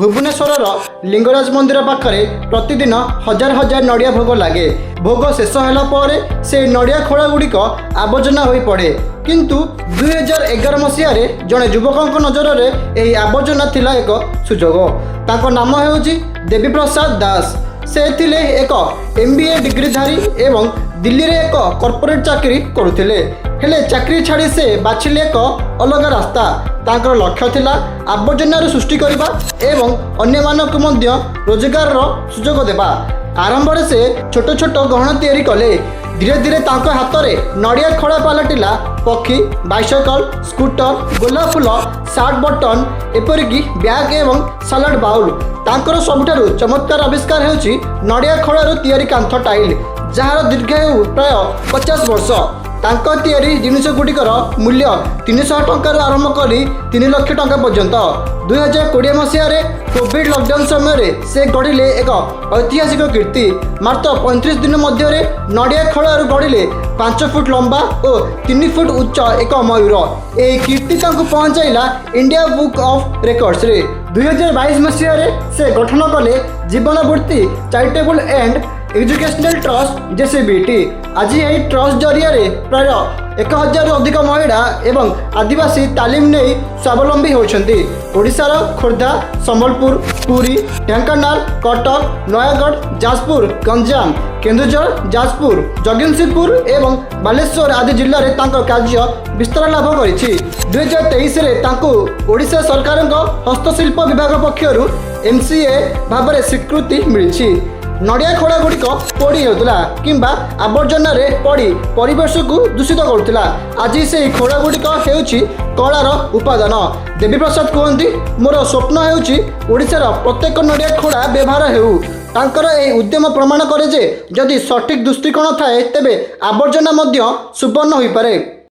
भुवनेश्वर लिंगराज मंदिर पाखरे प्रतिदिन हजार हजार नड़िया भोग लगे। भोग शेष होगापर से नड़िया खोला गुड़िक आवर्जना हो पड़े। किंतु 2011 मसीह जड़े युवक नजर में यह आवर्जना थिला एक सुजोग। ताको नाम हेउची देवी प्रसाद दास। से थिले एक MBA डिग्रीधारी एवं दिल्ली रे एक कॉर्पोरेट चाकरी करुथिले। हेले चाकरी छाड़ी से बाछिले एक अलग रास्ता। तांकर लक्ष्य थिला आवर्जनार सृष्टि करबा एवं अन्य मानक मध्य रोजगार सुजोग देबा। आरंभ से छोट छोट गहना तैयारी कले। धीरे धीरे तांको हाथ में नड़िया खोला पलटिला पक्षी, बाइसाइकल, स्कूटर, गोलाप फूल, शार्ट बटन एपरिकी बैग एवं सालाड बाउल। तांकर सबुठारु चमत्कार आविष्कार हेउची नड़िया खोलारू तैयारी कांथ टाइल, जार दीर्घायु प्राय 50 वर्ष। तांको तैयारी जिनिष गुड़िकर मूल्य 300 टंकार आरंभ कर 3 लाख टंका पर्यंत। 2020 मसीह कोविड लॉकडाउन समय से गढ़िले एक ऐतिहासिक कीर्ति। मात्र 35 दिन मध्य नड़िया खोलारू गढ़िले 5 फुट लंबा और 3 फुट उच्च एक मयूर। यह कीर्ति पहुंचाइला इंडिया बुक ऑफ रेकर्ड्स रे। 2022 मसीह से गठन कले जीवन वृत्ति charitable and educational trust JCBT। आज यही ट्रस्ट जरिया प्राय 1000 अधिक महिला एवं आदिवासी तालीम नहीं स्वावलंबी होती। ओडिशार खोर्धा, संबलपुर, पुरी, ढेंकानाल, कटक, नयागढ़, जाजपुर, गंजाम, केन्दुझर, जाजपुर, जगतसिंहपुर एवं बालेश्वर आदि जिले में तांको कार्य विस्तार लाभ करिछि। 2023 में ओडिशा सरकार हस्तशिल्प विभाग पक्षरु MCA भाव में स्वीकृति मिली। नड़िया खोला गुड़िक पोड़ी होता किंबा आवर्जना पड़ी परिवेश को दूषित करुला। आज से खोला गुड़िक हेउची कलार उपादान। देवी प्रसाद कहती, मोर स्वप्न हेउची ओडिशार प्रत्येक नड़िया खोला व्यवहार हेउ। तांकर यह उद्यम प्रमाण करे जे जदि सठिक दृष्टिकोण थाए तेबे आवर्जना मध्य सुवर्ण होई पारे।